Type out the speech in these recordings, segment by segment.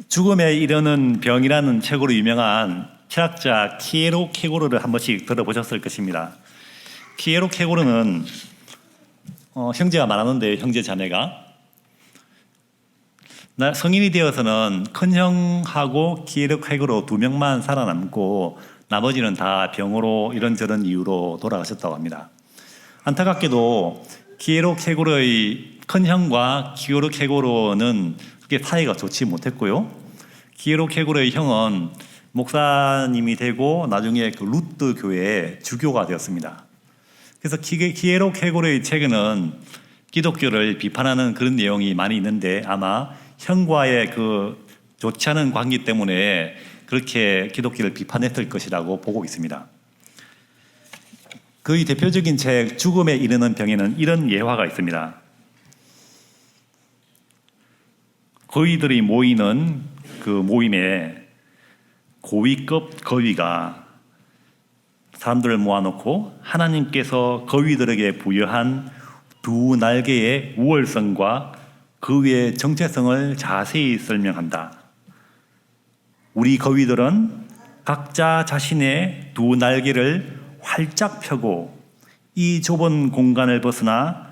죽음에 이르는 병이라는 책으로 유명한 철학자 키에로 케고르를 한 번씩 들어보셨을 것입니다. 키에로 케고르는 형제가 많았는데 형제 자매가 성인이 되어서는 큰형하고 키에로 케고르 두 명만 살아남고 나머지는 다 병으로 이런저런 이유로 돌아가셨다고 합니다. 안타깝게도 키에로 케고르의 큰형과 키에로 케고르는 그게 사이가 좋지 못했고요. 키에로 케고르의 형은 목사님이 되고 나중에 그 루트 교회의 주교가 되었습니다. 그래서 키에로 케고르의 책에는 기독교를 비판하는 그런 내용이 많이 있는데 아마 형과의 그 좋지 않은 관계 때문에 그렇게 기독교를 비판했을 것이라고 보고 있습니다. 그의 대표적인 책 죽음에 이르는 병에는 이런 예화가 있습니다. 거위들이 모이는 그 모임에 고위급 거위가 사람들을 모아놓고 하나님께서 거위들에게 부여한 두 날개의 우월성과 그 위의 정체성을 자세히 설명한다. 우리 거위들은 각자 자신의 두 날개를 활짝 펴고 이 좁은 공간을 벗어나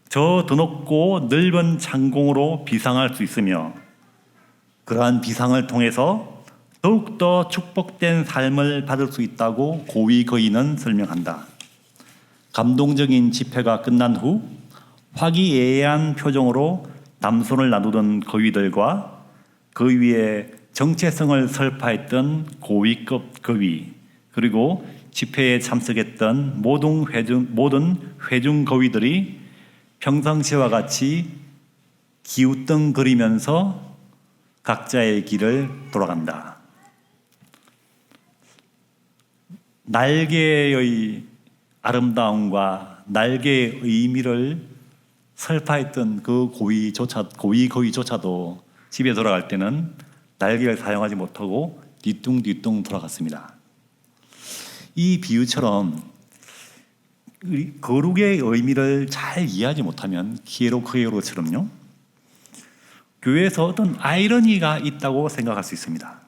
저 드높고 넓은 창공으로 비상할 수 있으며 그러한 비상을 통해서 더욱더 축복된 삶을 받을 수 있다고 고위 거위는 설명한다. 감동적인 집회가 끝난 후 화기애애한 표정으로 담소를 나누던 거위들과 그 위에 정체성을 설파했던 고위급 거위 그리고 집회에 참석했던 모든 회중 거위들이 평상시와 같이 기우뚱거리면서 각자의 길을 돌아간다. 날개의 아름다움과 날개의 의미를 설파했던 그 고위 거위조차도 집에 돌아갈 때는 날개를 사용하지 못하고 뒤뚱뒤뚱 돌아갔습니다. 이 비유처럼 거룩의 의미를 잘 이해하지 못하면 키에로 케고르처럼요 교회에서 어떤 아이러니가 있다고 생각할 수 있습니다.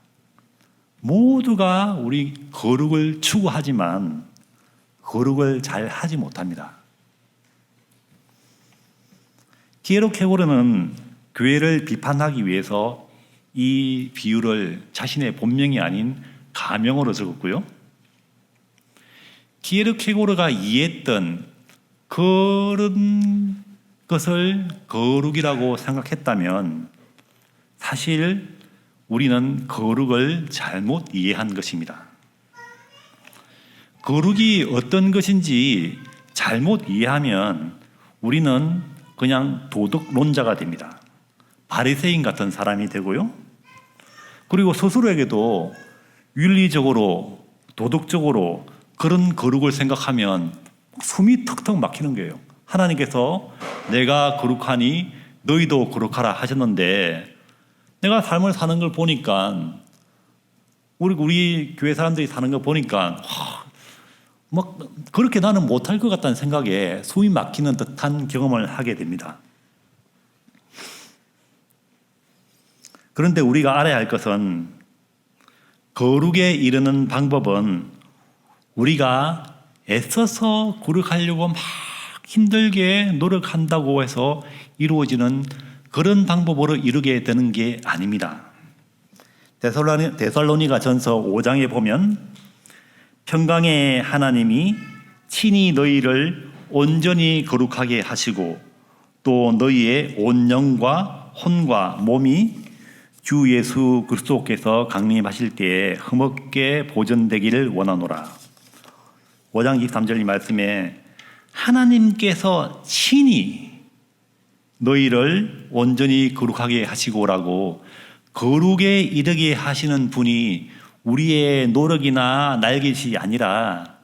모두가 우리 거룩을 추구하지만 거룩을 잘 하지 못합니다. 키에로 케고르는 교회를 비판하기 위해서 이 비유를 자신의 본명이 아닌 가명으로 적었고요. 키에로 케고르가 이해했던 그런 것을 거룩이라고 생각했다면 사실 우리는 거룩을 잘못 이해한 것입니다. 거룩이 어떤 것인지 잘못 이해하면 우리는 그냥 도덕론자가 됩니다. 바리새인 같은 사람이 되고요. 그리고 스스로에게도 윤리적으로 도덕적으로 그런 거룩을 생각하면 숨이 턱턱 막히는 거예요. 하나님께서 내가 거룩하니 너희도 거룩하라 하셨는데 내가 삶을 사는 걸 보니까 우리 교회 사람들이 사는 걸 보니까 막 그렇게 나는 못할 것 같다는 생각에 숨이 막히는 듯한 경험을 하게 됩니다. 그런데 우리가 알아야 할 것은 거룩에 이르는 방법은 우리가 애써서 거룩하려고 막 힘들게 노력한다고 해서 이루어지는 그런 방법으로 이루게 되는 게 아닙니다. 데살로니가 전서 5장에 보면 평강의 하나님이 친히 너희를 온전히 거룩하게 하시고 또 너희의 온 영과 혼과 몸이 주 예수 그리스도께서 강림하실 때에 흠없게 보존되기를 원하노라. 5장 23절 이 말씀에 하나님께서 친히 너희를 온전히 거룩하게 하시고라고 거룩에 이르게 하시는 분이 우리의 노력이나 날갯이 아니라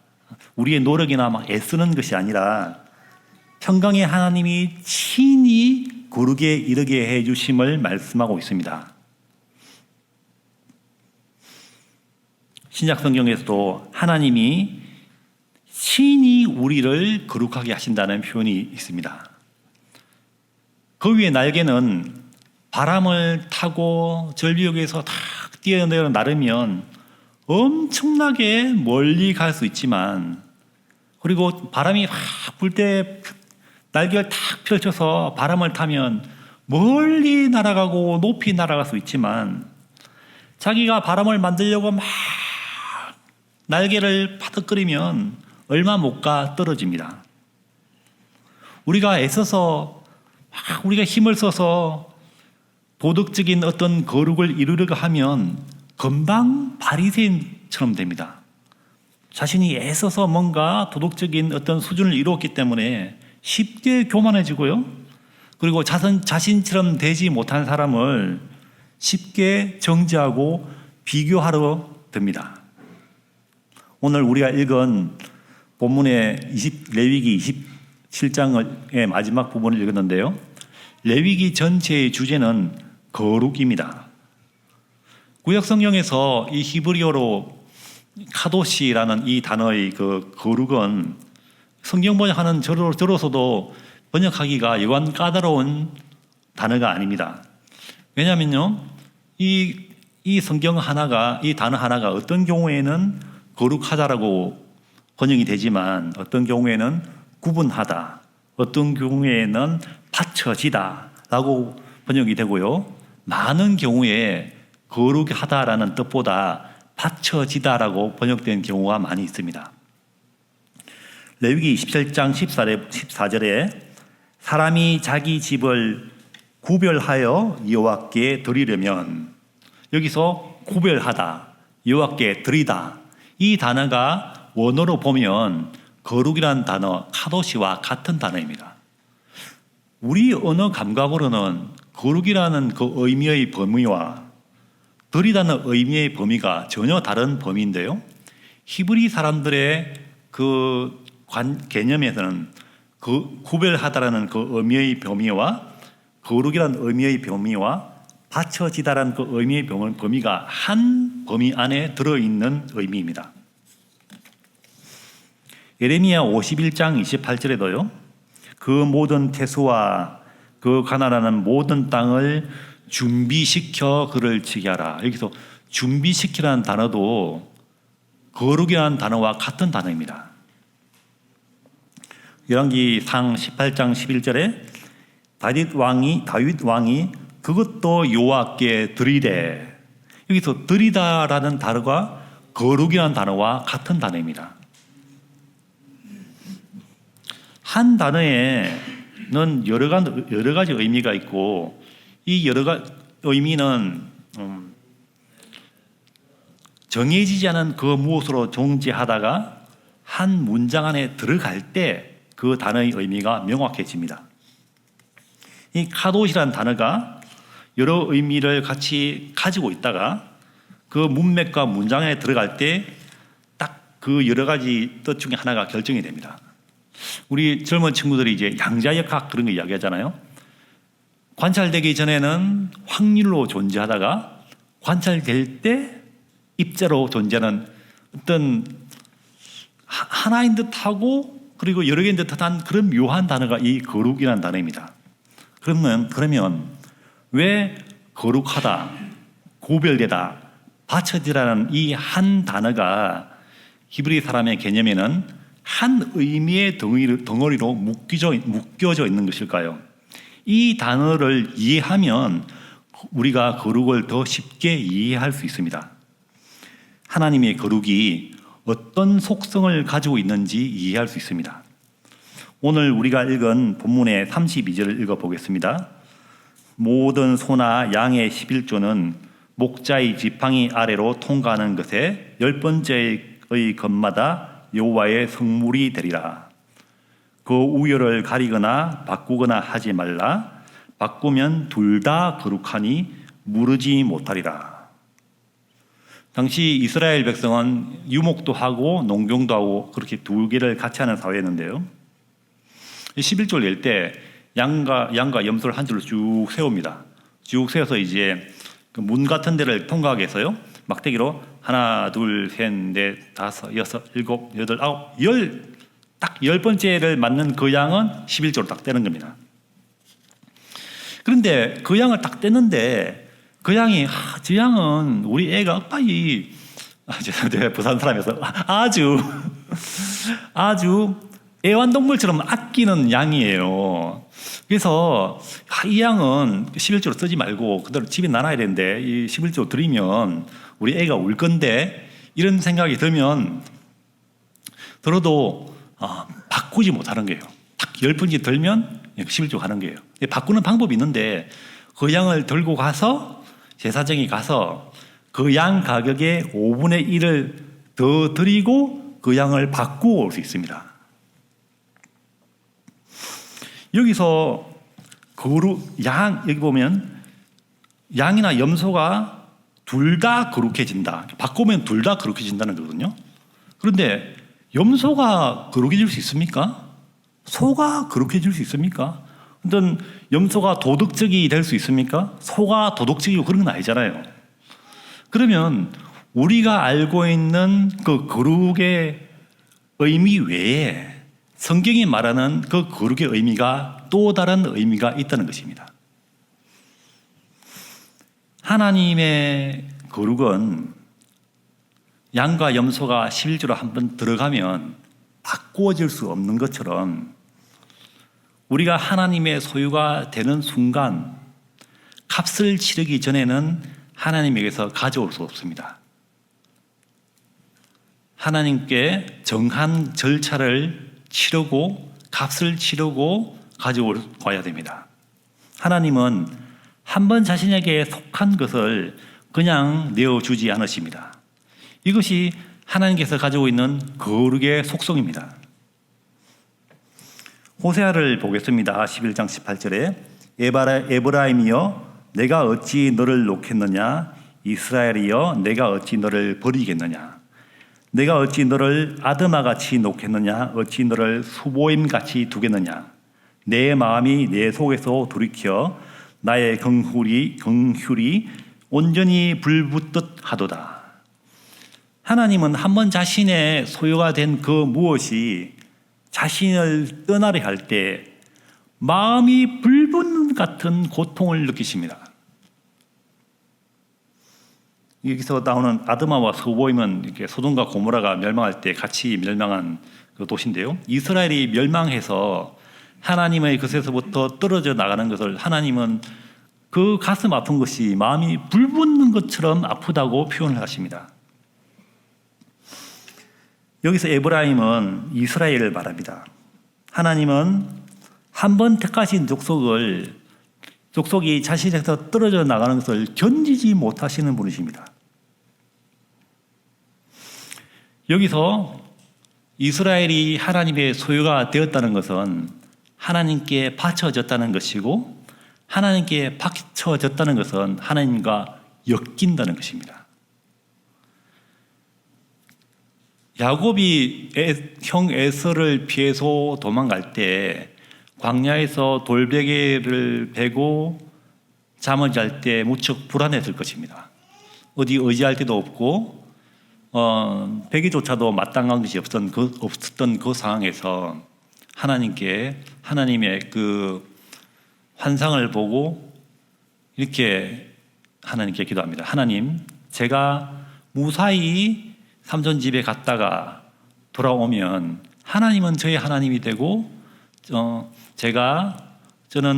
우리의 노력이나 막 애쓰는 것이 아니라 평강의 하나님이 친히 거룩에 이르게 해 주심을 말씀하고 있습니다. 신약 성경에서도 하나님이 친히 우리를 거룩하게 하신다는 표현이 있습니다. 그 위에 날개는 바람을 타고 절벽에서 탁 뛰어내려 나르면 엄청나게 멀리 갈 수 있지만, 그리고 바람이 확 불 때 날개를 탁 펼쳐서 바람을 타면 멀리 날아가고 높이 날아갈 수 있지만, 자기가 바람을 만들려고 막 날개를 파덕거리면 얼마 못 가 떨어집니다. 우리가 애써서 우리가 힘을 써서 도덕적인 어떤 거룩을 이루려고 하면 금방 바리새인처럼 됩니다. 자신이 애써서 뭔가 도덕적인 어떤 수준을 이루었기 때문에 쉽게 교만해지고요. 그리고 자신처럼 되지 못한 사람을 쉽게 정죄하고 비교하러 듭니다. 오늘 우리가 읽은 본문의 레위기 27장의 마지막 부분을 읽었는데요. 레위기 전체의 주제는 거룩입니다. 구약 성경에서 이 히브리어로 카도시라는 이 단어의 그 거룩은 성경 번역하는 저로서도 번역하기가 여간 까다로운 단어가 아닙니다. 왜냐하면요, 이 성경 하나가, 이 단어 하나가 어떤 경우에는 거룩하다라고 번역이 되지만 어떤 경우에는 구분하다, 어떤 경우에는 받쳐지다라고 번역이 되고요. 많은 경우에 거룩하다라는 뜻보다 받쳐지다라고 번역된 경우가 많이 있습니다. 레위기 27장 14절에 사람이 자기 집을 구별하여 여호와께 드리려면, 여기서 구별하다, 여호와께 드리다, 이 단어가 원어로 보면 거룩이라는 단어 카도시와 같은 단어입니다. 우리 언어 감각으로는 거룩이라는 그 의미의 범위와 드리다는 의미의 범위가 전혀 다른 범위인데요, 히브리 사람들의 그 개념에서는 그 구별하다라는 그 의미의 범위와 거룩이라는 의미의 범위와 받쳐지다라는 그 의미의 범위가 한 범위 안에 들어있는 의미입니다. 예레미야 51장 28절에도요, 그 모든 태수와 그 가나라는 모든 땅을 준비시켜 그를 치게 하라. 여기서 준비시키라는 단어도 거룩이라는 단어와 같은 단어입니다. 열왕기상 18장 11절에 다윗 왕이 그것도 여호와께 드리래. 여기서 드리다라는 단어가 거룩이라는 단어와 같은 단어입니다. 한 단어에는 여러 가지 의미가 있고, 이 여러 가지 의미는 정해지지 않은 그 무엇으로 존재하다가 한 문장 안에 들어갈 때 그 단어의 의미가 명확해집니다. 이 카도시라는 단어가 여러 의미를 같이 가지고 있다가 그 문맥과 문장에 들어갈 때 딱 그 여러 가지 뜻 중에 하나가 결정이 됩니다. 우리 젊은 친구들이 이제 양자역학 그런 거 이야기하잖아요. 관찰되기 전에는 확률로 존재하다가 관찰될 때 입자로 존재하는 어떤 하나인 듯하고 그리고 여러 개인 듯한 그런 묘한 단어가 이 거룩이라는 단어입니다. 그러면 왜 거룩하다, 구별되다, 받쳐지라는 이 한 단어가 히브리 사람의 개념에는 한 의미의 덩어리로 묶여져 있는 것일까요? 이 단어를 이해하면 우리가 거룩을 더 쉽게 이해할 수 있습니다. 하나님의 거룩이 어떤 속성을 가지고 있는지 이해할 수 있습니다. 오늘 우리가 읽은 본문의 32절을 읽어보겠습니다. 모든 소나 양의 11조는 목자의 지팡이 아래로 통과하는 것에 10번째의 것마다 여호와의 성물이 되리라. 그 우열을 가리거나 바꾸거나 하지 말라. 바꾸면 둘 다 거룩하니 무르지 못하리라. 당시 이스라엘 백성은 유목도 하고 농경도 하고 그렇게 두 개를 같이 하는 사회였는데요, 11조를 낼 때 양과 염소를 한 줄로 쭉 세웁니다. 쭉 세워서 이제 그 문 같은 데를 통과하게 해서요, 막대기로 하나, 둘, 셋, 넷, 다섯, 여섯, 일곱, 여덟, 아홉, 딱 10번째를 맞는 그 양은 11조로 딱 떼는 겁니다. 그런데 그 양을 딱 떼는데 그 양이 저 양은 우리 애가 억바이 죄송합니다. 부산 사람이어서 아주 애완동물처럼 아끼는 양이에요. 그래서 이 양은 11조로 쓰지 말고 그대로 집에 놔놔야 되는데 이 11조 드리면 우리 애가 울 건데 이런 생각이 들어도 바꾸지 못하는 거예요. 딱 10번째 들면 11조 가는 거예요. 바꾸는 방법이 있는데 그 양을 들고 가서 제사장이 가서 그 양 가격의 5분의 1을 더 드리고 그 양을 바꾸어 올 수 있습니다. 여기서 여기 보면 양이나 염소가 둘 다 거룩해진다. 바꾸면 둘 다 거룩해진다는 거거든요. 그런데 염소가 거룩해질 수 있습니까? 소가 거룩해질 수 있습니까? 어떤 염소가 도덕적이 될 수 있습니까? 소가 도덕적이고 그런 건 아니잖아요. 그러면 우리가 알고 있는 그 거룩의 의미 외에 성경이 말하는 그 거룩의 의미가 또 다른 의미가 있다는 것입니다. 하나님의 거룩은 양과 염소가 11조로 한번 들어가면 바꾸어질 수 없는 것처럼 우리가 하나님의 소유가 되는 순간 값을 치르기 전에는 하나님에게서 가져올 수 없습니다. 하나님께 정한 절차를 치르고 값을 치르고 가져와야 됩니다. 하나님은 한 번 자신에게 속한 것을 그냥 내어주지 않으십니다. 이것이 하나님께서 가지고 있는 거룩의 속성입니다. 호세아를 보겠습니다. 11장 18절에 에브라임이여 내가 어찌 너를 놓겠느냐 이스라엘이여 내가 어찌 너를 버리겠느냐 내가 어찌 너를 아드마같이 놓겠느냐 어찌 너를 수보임같이 두겠느냐 내 마음이 내 속에서 돌이켜 나의 긍휼이 온전히 불붙듯 하도다. 하나님은 한번 자신의 소유가 된 그 무엇이 자신을 떠나려 할 때 마음이 불붙는 같은 고통을 느끼십니다. 여기서 나오는 아드마와 스보임은 이렇게 소돔과 고모라가 멸망할 때 같이 멸망한 그 도시인데요. 이스라엘이 멸망해서 하나님의 것에서부터 떨어져 나가는 것을 하나님은 그 가슴 아픈 것이 마음이 불붙는 것처럼 아프다고 표현을 하십니다. 여기서 에브라임은 이스라엘을 말합니다. 하나님은 한 번 택하신 족속이 자신에서 떨어져 나가는 것을 견디지 못하시는 분이십니다. 여기서 이스라엘이 하나님의 소유가 되었다는 것은 하나님께 바쳐졌다는 것이고 하나님께 바쳐졌다는 것은 하나님과 엮인다는 것입니다. 야곱이 형 에서를 피해서 도망갈 때 광야에서 돌베개를 베고 잠을 잘 때 무척 불안했을 것입니다. 어디 의지할 데도 없고 베개조차도 마땅한 것이 없었던 그 상황에서 하나님의 그 환상을 보고 이렇게 하나님께 기도합니다. 하나님, 제가 무사히 삼손 집에 갔다가 돌아오면 하나님은 저의 하나님이 되고 제가 가진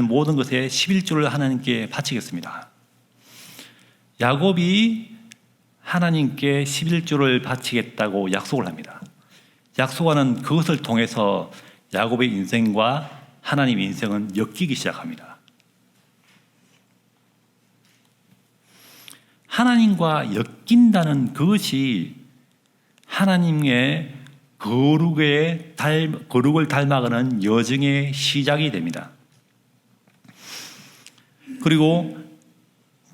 모든 것의 11조를 하나님께 바치겠습니다. 야곱이 하나님께 11조를 바치겠다고 약속을 합니다. 약속하는 그것을 통해서 야곱의 인생과 하나님의 인생은 엮이기 시작합니다. 하나님과 엮인다는 그것이 하나님의 거룩을 닮아가는 여정의 시작이 됩니다. 그리고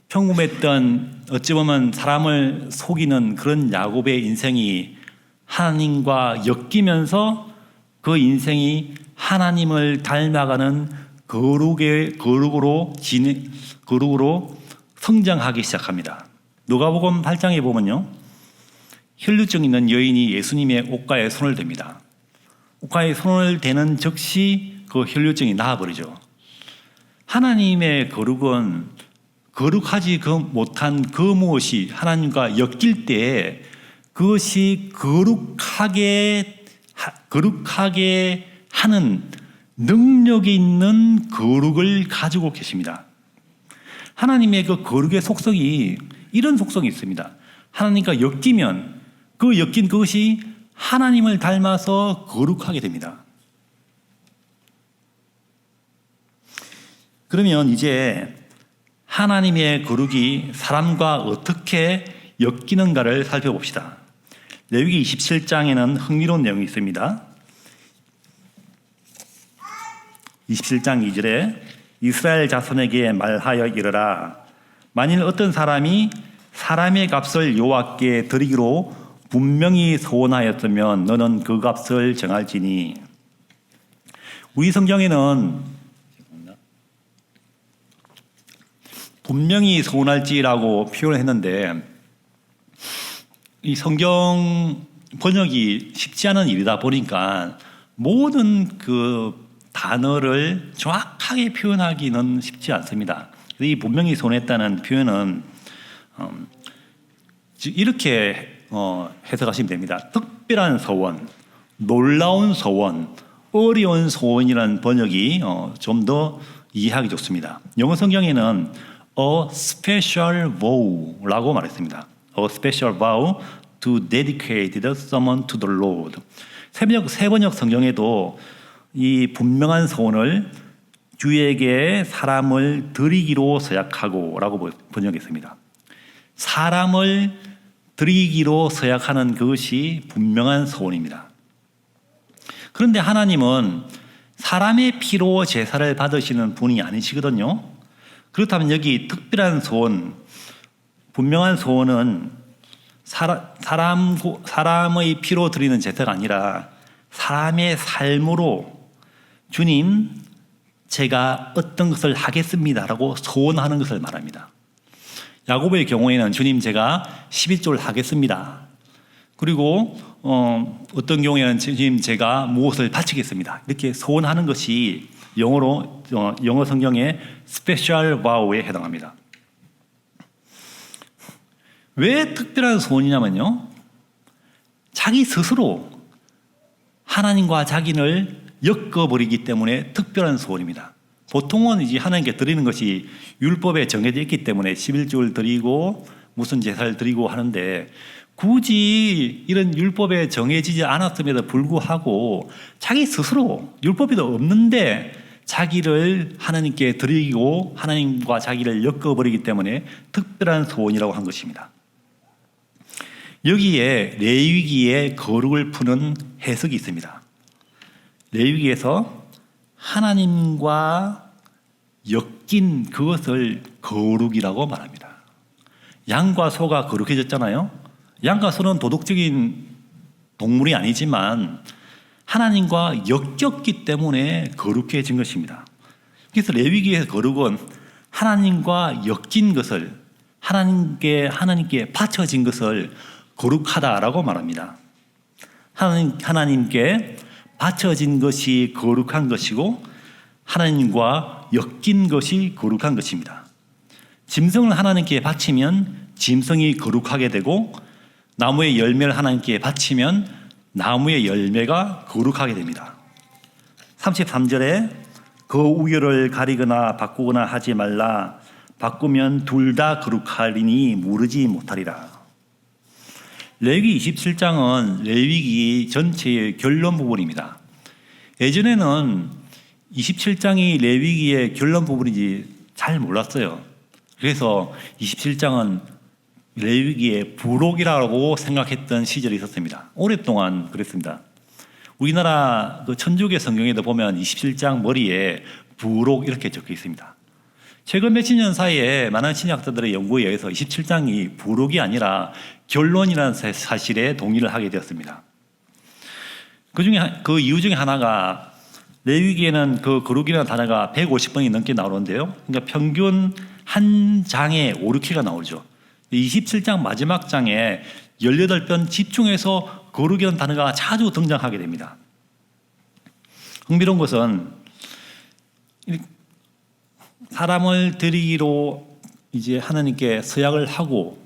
평범했던 어찌 보면 사람을 속이는 그런 야곱의 인생이 하나님과 엮이면서 그 인생이 하나님을 닮아가는 거룩으로 성장하기 시작합니다. 누가복음 8장에 보면요, 혈루증 있는 여인이 예수님의 옷가에 손을 댑니다. 옷가에 손을 대는 즉시 그 혈루증이 나아버리죠. 하나님의 거룩은 거룩하지 못한 그 무엇이 하나님과 엮일 때 그것이 거룩하게 하는 능력이 있는 거룩을 가지고 계십니다. 하나님의 그 거룩의 속성이 이런 속성이 있습니다. 하나님과 엮이면 그 엮인 그것이 하나님을 닮아서 거룩하게 됩니다. 그러면 이제 하나님의 거룩이 사람과 어떻게 엮이는가를 살펴봅시다. 레위기 27장에는 흥미로운 내용이 있습니다. 27장 2절에 이스라엘 자손에게 말하여 이르라. 만일 어떤 사람이 사람의 값을 여호와께 드리기로 분명히 소원하였으면 너는 그 값을 정할지니. 우리 성경에는 분명히 소원할지라고 표현했는데 이 성경 번역이 쉽지 않은 일이다 보니까 모든 그 단어를 정확하게 표현하기는 쉽지 않습니다. 이 분명히 소원했다는 표현은 이렇게 해석하시면 됩니다. 특별한 소원, 놀라운 소원, 어려운 소원이라는 번역이 좀 더 이해하기 좋습니다. 영어 성경에는 a special vow라고 말했습니다. A special vow to dedicate someone to the Lord. 새번역 성경에도 이 분명한 소원을 주에게 사람을 드리기로 서약하고 라고 번역했습니다. 사람을 드리기로 서약하는 그것이 분명한 소원입니다. 그런데 하나님은 사람의 피로 제사를 받으시는 분이 아니시거든요. 그렇다면 여기 특별한 소원, 분명한 소원은 사람의 피로 드리는 제사가 아니라 사람의 삶으로 주님, 제가 어떤 것을 하겠습니다라고 소원하는 것을 말합니다. 야곱의 경우에는 주님, 제가 11조를 하겠습니다. 그리고 어떤 경우에는 주님, 제가 무엇을 바치겠습니다. 이렇게 소원하는 것이 영어 성경의 스페셜 바우에 해당합니다. 왜 특별한 소원이냐면요, 자기 스스로 하나님과 자기를 엮어버리기 때문에 특별한 소원입니다. 보통은 이제 하나님께 드리는 것이 율법에 정해져 있기 때문에 11조를 드리고 무슨 제사를 드리고 하는데, 굳이 이런 율법에 정해지지 않았음에도 불구하고 자기 스스로 율법에도 없는데 자기를 하나님께 드리고 하나님과 자기를 엮어버리기 때문에 특별한 소원이라고 한 것입니다. 여기에 레위기의 거룩을 푸는 해석이 있습니다. 레위기에서 하나님과 엮인 그것을 거룩이라고 말합니다. 양과 소가 거룩해졌잖아요. 양과 소는 도덕적인 동물이 아니지만 하나님과 엮였기 때문에 거룩해진 것입니다. 그래서 레위기의 거룩은 하나님과 엮인 것을, 하나님께 바쳐진 것을 거룩하다라고 말합니다. 하나님께 바쳐진 것이 거룩한 것이고 하나님과 엮인 것이 거룩한 것입니다. 짐승을 하나님께 바치면 짐승이 거룩하게 되고 나무의 열매를 하나님께 바치면 나무의 열매가 거룩하게 됩니다. 33절에 그 우열을 가리거나 바꾸거나 하지 말라. 바꾸면 둘 다 거룩하리니 무르지 못하리라. 레위기 27장은 레위기 전체의 결론 부분입니다. 예전에는 27장이 레위기의 결론 부분인지 잘 몰랐어요. 그래서 27장은 레위기의 부록이라고 생각했던 시절이 있었습니다. 오랫동안 그랬습니다. 우리나라 그 천주교 성경에도 보면 27장 머리에 부록 이렇게 적혀 있습니다. 최근 몇십 년 사이에 많은 신약자들의 연구에 의해서 27장이 부록이 아니라 결론이라는 사실에 동의를 하게 되었습니다. 그 이유 중에 하나가 레위기에는 그 거룩이라는 단어가 150번이 넘게 나오는데요. 그러니까 평균 한 장에 5, 6회가 나오죠. 27장 마지막 장에 18번 집중해서 거룩이라는 단어가 자주 등장하게 됩니다. 흥미로운 것은 사람을 드리기로 이제 하나님께 서약을 하고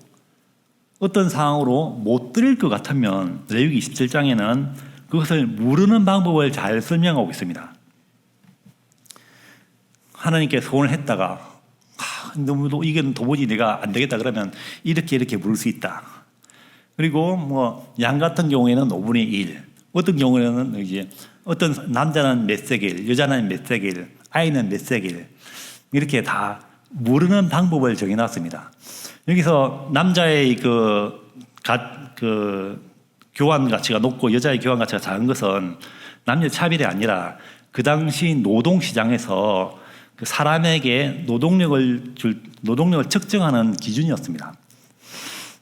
어떤 상황으로 못 드릴 것 같으면 레위기 27장에는 그것을 무르는 방법을 잘 설명하고 있습니다. 하나님께 소원을 했다가 너무 이게 도무지 내가 안 되겠다 그러면 이렇게 물을 수 있다. 그리고 뭐 양 같은 경우에는 5분의 1, 어떤 경우에는 이제 어떤 남자는 몇 세겔, 여자는 몇 세겔, 아이는 몇 세겔 이렇게 다 모르는 방법을 정해놨습니다. 여기서 남자의 그 교환 가치가 높고 여자의 교환 가치가 작은 것은 남녀 차별이 아니라 그 당시 노동 시장에서 그 사람에게 노동력을 측정하는 기준이었습니다.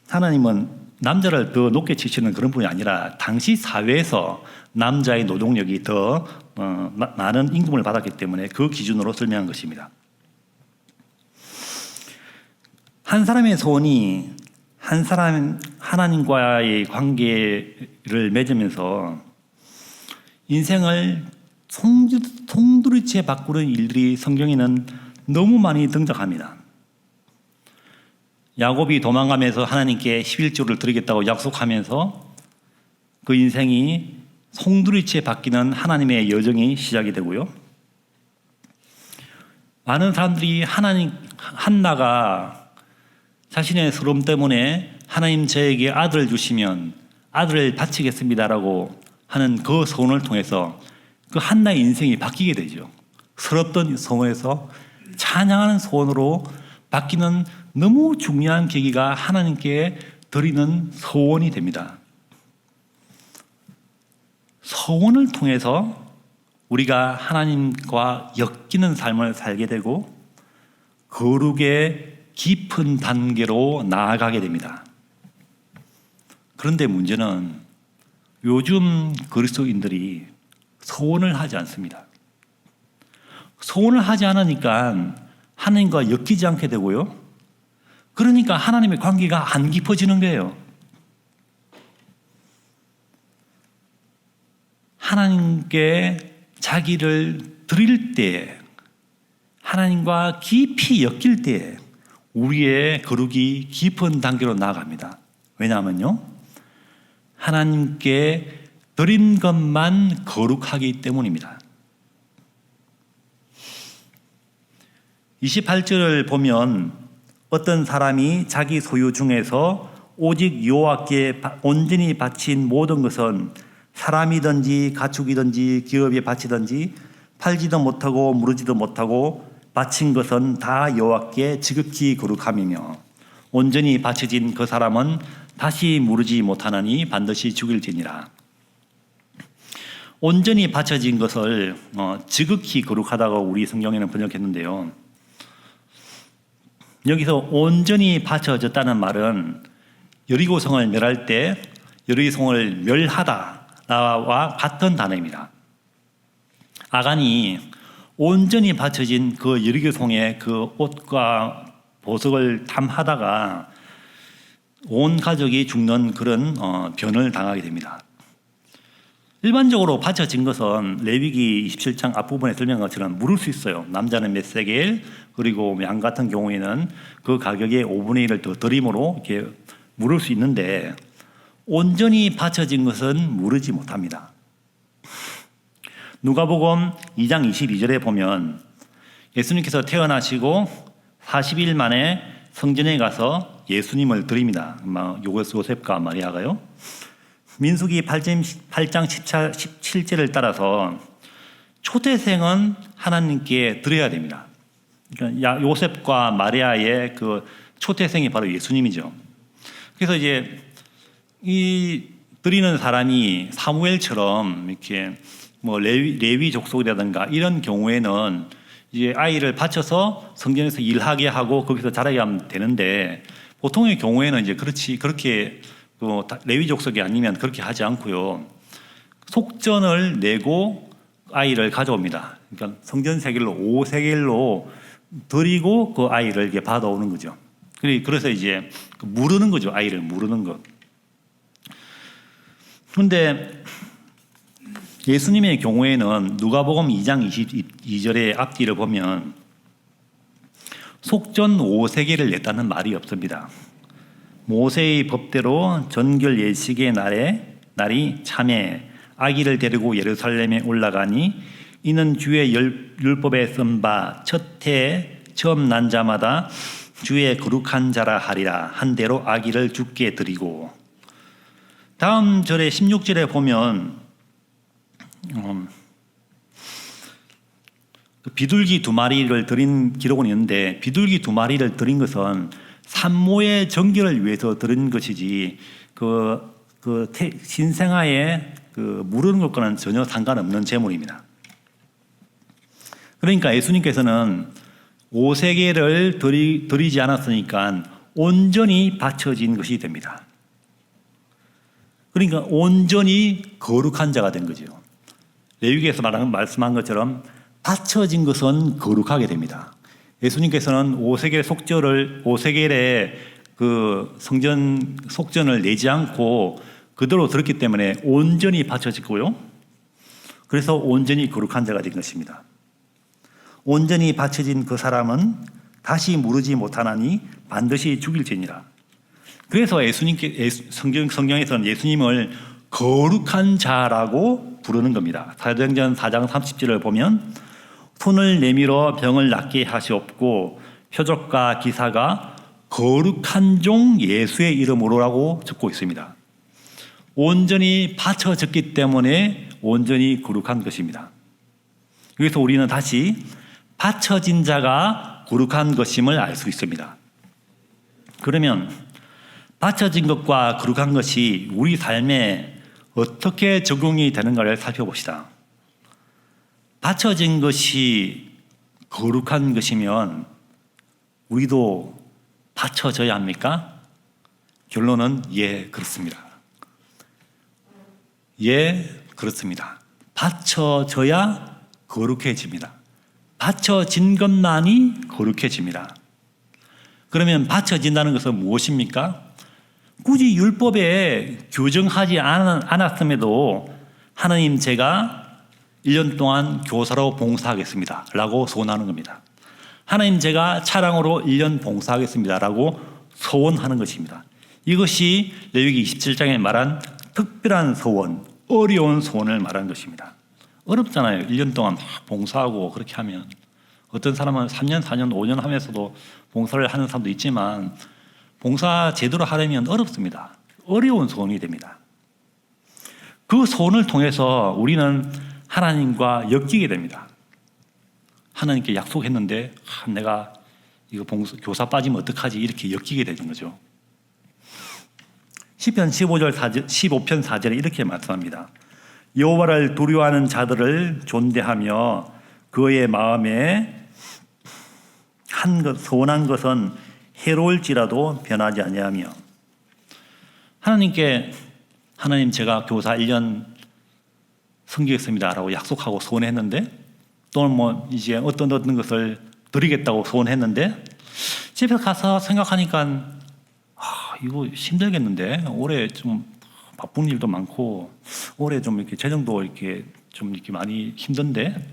하나님은 남자를 더 높게 치시는 그런 분이 아니라 당시 사회에서 남자의 노동력이 더 많은 임금을 받았기 때문에 그 기준으로 설명한 것입니다. 한 사람의 소원이 한 사람 하나님과의 관계를 맺으면서 인생을 송두리째 바꾸는 일들이 성경에는 너무 많이 등장합니다. 야곱이 도망가면서 하나님께 11조를 드리겠다고 약속하면서 그 인생이 송두리째 바뀌는 하나님의 여정이 시작이 되고요. 많은 사람들이 한나가 자신의 서름 때문에 하나님 저에게 아들을 주시면 아들을 바치겠습니다라고 하는 그 소원을 통해서 그 한나의 인생이 바뀌게 되죠. 서럽던 소원에서 찬양하는 소원으로 바뀌는 너무 중요한 계기가 하나님께 드리는 소원이 됩니다. 소원을 통해서 우리가 하나님과 엮이는 삶을 살게 되고 거룩의 깊은 단계로 나아가게 됩니다. 그런데 문제는 요즘 그리스도인들이 소원을 하지 않습니다. 소원을 하지 않으니까 하나님과 엮이지 않게 되고요. 그러니까 하나님의 관계가 안 깊어지는 거예요. 하나님께 자기를 드릴 때, 하나님과 깊이 엮일 때 우리의 거룩이 깊은 단계로 나아갑니다. 왜냐하면요, 하나님께 드린 것만 거룩하기 때문입니다. 28절을 보면 어떤 사람이 자기 소유 중에서 오직 여호와께 온전히 바친 모든 것은 사람이든지 가축이든지 기업에 바치든지 팔지도 못하고 무르지도 못하고 바친 것은 다 여호와께 지극히 거룩함이며 온전히 바쳐진 그 사람은 다시 무르지 못하나니 반드시 죽일지니라. 온전히 바쳐진 것을 지극히 거룩하다고 우리 성경에는 번역했는데요. 여기서 온전히 바쳐졌다는 말은 여리고성을 멸할 때 여리고성을 멸하다와 같은 단어입니다. 아간이 온전히 바쳐진 그 여리고성의 그 옷과 보석을 탐하다가 온 가족이 죽는 그런 변을 당하게 됩니다. 일반적으로 바쳐진 것은 레위기 27장 앞부분에 설명한 것처럼 물을 수 있어요. 남자는 몇 세겔, 그리고 양 같은 경우에는 그 가격의 5분의 1을 더 드림으로 이렇게 물을 수 있는데 온전히 바쳐진 것은 무르지 못합니다. 누가복음 2장 22절에 보면 예수님께서 태어나시고 40일 만에 성전에 가서 예수님을 드립니다. 요셉과 마리아가요. 민수기 8장 17절을 따라서 초대생은 하나님께 드려야 됩니다. 그러니까 요셉과 마리아의 그 초대생이 바로 예수님이죠. 그래서 이제 이 드리는 사람이 사무엘처럼 이렇게 뭐 레위 족속이라든가 이런 경우에는 이제 아이를 바쳐서 성전에서 일하게 하고 거기서 자라게 하면 되는데 보통의 경우에는 이제 그렇게 레위 족속이 아니면 그렇게 하지 않고요. 속전을 내고 아이를 가져옵니다. 그러니까 성전 세겔로 5세겔로 드리고 그 아이를 이렇게 받아오는 거죠. 그래서 이제 무르는 거죠. 아이를 무르는 것. 그런데 예수님의 경우에는 누가복음 2장 22절의 앞뒤를 보면 속전 5세계를 냈다는 말이 없습니다. 모세의 법대로 전결 예식의 날이 참에 아기를 데리고 예루살렘에 올라가니 이는 주의 율법에 쓴 바 첫 해 처음 난 자마다 주의 거룩한 자라 하리라 한 대로 아기를 주께 드리고, 다음 절에 16절에 보면 비둘기 2마리를 드린 기록은 있는데, 비둘기 2마리를 드린 것은 산모의 정결을 위해서 드린 것이지 신생아에 무르는 것과는 전혀 상관없는 제물입니다. 그러니까 예수님께서는 5세계를 드리지 않았으니까 온전히 바쳐진 것이 됩니다. 그러니까 온전히 거룩한 자가 된 거죠. 레위기에서 말씀한 것처럼 바쳐진 것은 거룩하게 됩니다. 예수님께서는 5세겔의 그 성전 속전을 내지 않고 그대로 들었기 때문에 온전히 바쳐졌고요. 그래서 온전히 거룩한 자가 된 것입니다. 온전히 바쳐진 그 사람은 다시 무르지 못하나니 반드시 죽일지니라. 그래서 성경에서는 예수님을 거룩한 자라고 부르는 겁니다. 사도행전 4장 30절을 보면 손을 내밀어 병을 낫게 하시옵고 표적과 기사가 거룩한 종 예수의 이름으로라고 적고 있습니다. 온전히 바쳐졌기 때문에 온전히 거룩한 것입니다. 여기서 우리는 다시 바쳐진 자가 거룩한 것임을 알 수 있습니다. 그러면 바쳐진 것과 거룩한 것이 우리 삶에 어떻게 적용이 되는가를 살펴봅시다. 바쳐진 것이 거룩한 것이면 우리도 바쳐져야 합니까? 결론은 예, 그렇습니다. 예, 그렇습니다. 바쳐져야 거룩해집니다. 바쳐진 것만이 거룩해집니다. 그러면 바쳐진다는 것은 무엇입니까? 굳이 율법에 규정하지 않았음에도 하나님, 제가 1년 동안 교사로 봉사하겠습니다 라고 소원하는 겁니다. 하나님, 제가 차량으로 1년 봉사하겠습니다 라고 소원하는 것입니다. 이것이 레위기 27장에 말한 특별한 소원, 어려운 소원을 말하는 것입니다. 어렵잖아요. 1년 동안 봉사하고 그렇게 하면. 어떤 사람은 3년, 4년, 5년 하면서도 봉사를 하는 사람도 있지만 봉사 제대로 하려면 어렵습니다. 어려운 소원이 됩니다. 그 소원을 통해서 우리는 하나님과 엮이게 됩니다. 하나님께 약속했는데 내가 이거 교사 빠지면 어떡하지? 이렇게 엮이게 되는 거죠. 시편 15편 4절에 이렇게 말씀합니다. 여호와를 두려워하는 자들을 존대하며 그의 마음에 소원한 것은 해로울지라도 변하지 아니하며. 하나님, 제가 교사 1년 섬기겠습니다 라고 약속하고 소원했는데, 또는 이제 어떤 것을 드리겠다고 소원했는데, 집에 가서 생각하니까 이거 힘들겠는데, 올해 좀 바쁜 일도 많고 올해 좀 이렇게 재정도 이렇게 많이 힘든데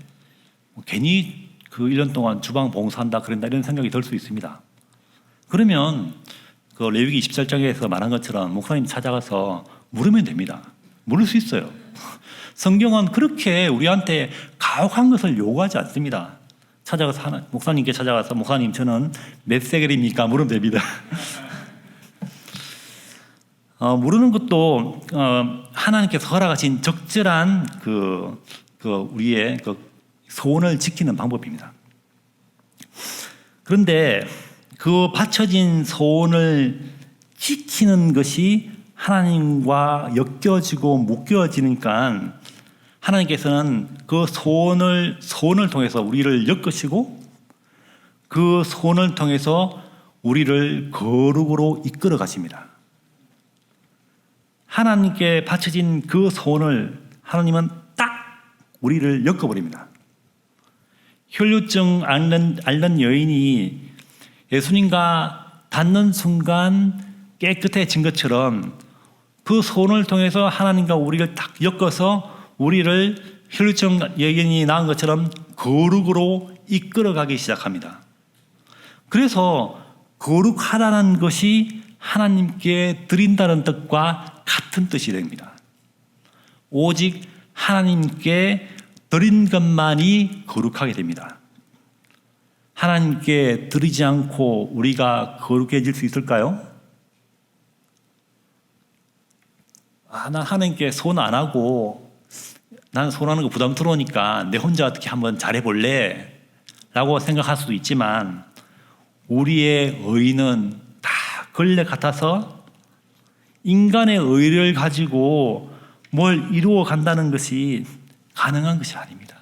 괜히 그 1년 동안 주방 봉사한다 그런다 이런 생각이 들 수 있습니다. 그러면 그 레위기 27장에서 말한 것처럼 목사님 찾아가서 물으면 됩니다. 물을 수 있어요. 성경은 그렇게 우리한테 가혹한 것을 요구하지 않습니다. 목사님께 찾아가서 목사님, 저는 몇 세겔입니까? 물으면 됩니다. 물으는 것도 하나님께서 허락하신 적절한 우리의 소원을 지키는 방법입니다. 그런데 그 바쳐진 소원을 지키는 것이 하나님과 엮여지고 묶여지니까 하나님께서는 그 소원을 통해서 우리를 엮으시고 그 소원을 통해서 우리를 거룩으로 이끌어 가십니다. 하나님께 바쳐진 그 소원을 하나님은 딱 우리를 엮어버립니다. 혈류증 앓는 여인이 예수님과 닿는 순간 깨끗해진 것처럼 그 소원을 통해서 하나님과 우리를 딱 엮어서 우리를 혈류증 여인이 낳은 것처럼 거룩으로 이끌어가기 시작합니다. 그래서 거룩하다는 것이 하나님께 드린다는 뜻과 같은 뜻이 됩니다. 오직 하나님께 드린 것만이 거룩하게 됩니다. 하나님께 드리지 않고 우리가 거룩해질 수 있을까요? 난 하나님께 손 안 하고 나는 손하는 거 부담스러우니까 내 혼자 어떻게 한번 잘해볼래? 라고 생각할 수도 있지만 우리의 의는 다 걸레 같아서 인간의 의를 가지고 뭘 이루어 간다는 것이 가능한 것이 아닙니다.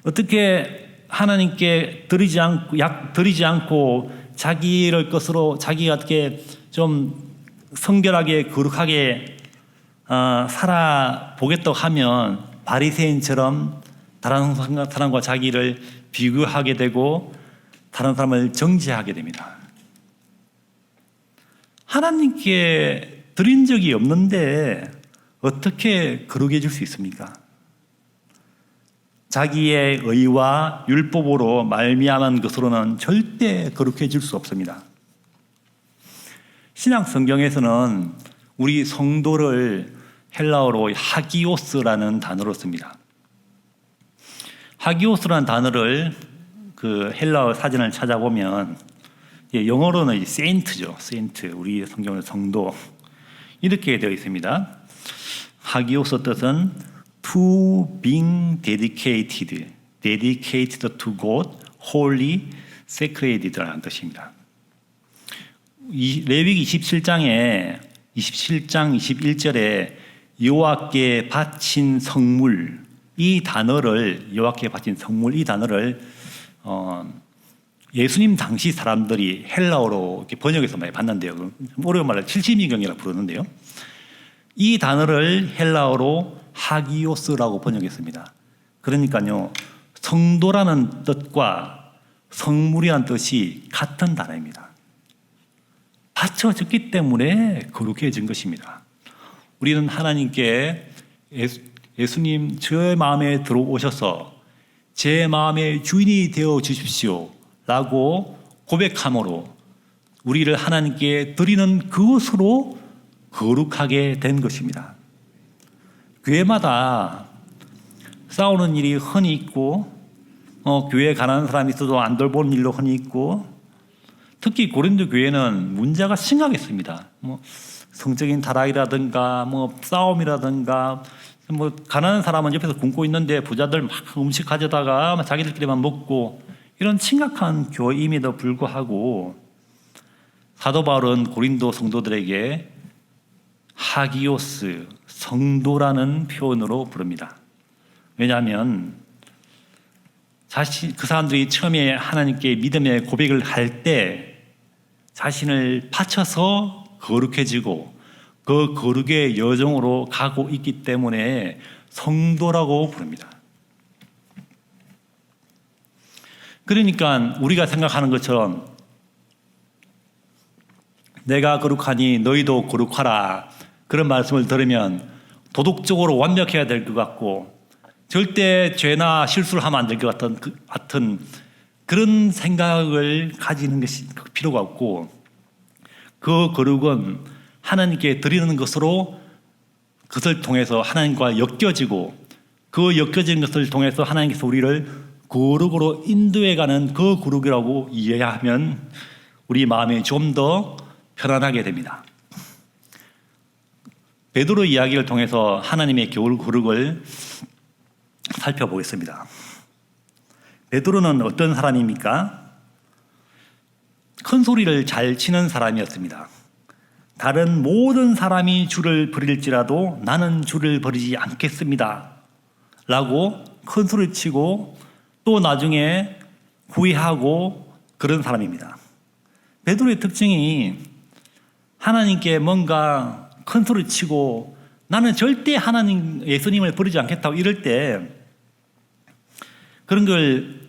어떻게 하나님께 드리지 않고 자기를 것으로 자기가 어떻게 좀 성결하게 거룩하게 살아보겠다고 하면 바리새인처럼 다른 사람과 자기를 비교하게 되고 다른 사람을 정죄하게 됩니다. 하나님께 드린 적이 없는데 어떻게 거룩해질 수 있습니까? 자기의 의와 율법으로 말미암은 것으로는 절대 거룩해질 수 없습니다. 신약 성경에서는 우리 성도를 헬라어로 하기오스라는 단어로 씁니다. 하기오스라는 단어를 그 헬라어 사전을 찾아보면 영어로는 세인트죠. 세인트. 우리 성경은 성도. 이렇게 되어 있습니다. 하기오스 뜻은 to being dedicated to God, holy, sacred라는 뜻입니다. 레위기 27장 21절에 여호와께 바친 성물 이 단어를 예수님 당시 사람들이 헬라어로 이렇게 번역해서 많이 봤는데요. 어려운 말로 70미경이라고 부르는데요. 이 단어를 헬라어로 하기오스라고 번역했습니다. 그러니까요, 성도라는 뜻과 성물이라는 뜻이 같은 단어입니다. 바쳐졌기 때문에 거룩해진 것입니다. 우리는 하나님께 예수님 제 마음에 들어오셔서 제 마음의 주인이 되어 주십시오 라고 고백함으로 우리를 하나님께 드리는 그것으로 거룩하게 된 것입니다. 교회마다 싸우는 일이 흔히 있고 교회에 가난한 사람이 있어도 안 돌보는 일도 흔히 있고 특히 고린도 교회는 문제가 심각했습니다. 성적인 타락이라든가 싸움이라든가 가난한 사람은 옆에서 굶고 있는데 부자들 막 음식 가져다가 자기들끼리만 먹고 이런 심각한 교회임에도 불구하고 사도 바울은 고린도 성도들에게 하기오스, 성도라는 표현으로 부릅니다. 왜냐하면 그 사람들이 처음에 하나님께 믿음의 고백을 할 때 자신을 바쳐서 거룩해지고 그 거룩의 여정으로 가고 있기 때문에 성도라고 부릅니다. 그러니까 우리가 생각하는 것처럼 내가 거룩하니 너희도 거룩하라 그런 말씀을 들으면 도덕적으로 완벽해야 될 것 같고 절대 죄나 실수를 하면 안 될 것 같은 그런 생각을 가지는 것이 필요가 없고 그 거룩은 하나님께 드리는 것으로 그것을 통해서 하나님과 엮여지고 그 엮여진 것을 통해서 하나님께서 우리를 거룩으로 인도해가는 그 거룩이라고 이해하면 우리 마음이 좀 더 편안하게 됩니다. 베드로 이야기를 통해서 하나님의 거룩을 살펴보겠습니다. 베드로는 어떤 사람입니까? 큰 소리를 잘 치는 사람이었습니다. 다른 모든 사람이 주를 버릴지라도 나는 주를 버리지 않겠습니다 라고 큰 소리를 치고 또 나중에 후회하고 그런 사람입니다. 베드로의 특징이 하나님께 뭔가 큰 소리 치고 나는 절대 예수님을 버리지 않겠다고 이럴 때 그런 걸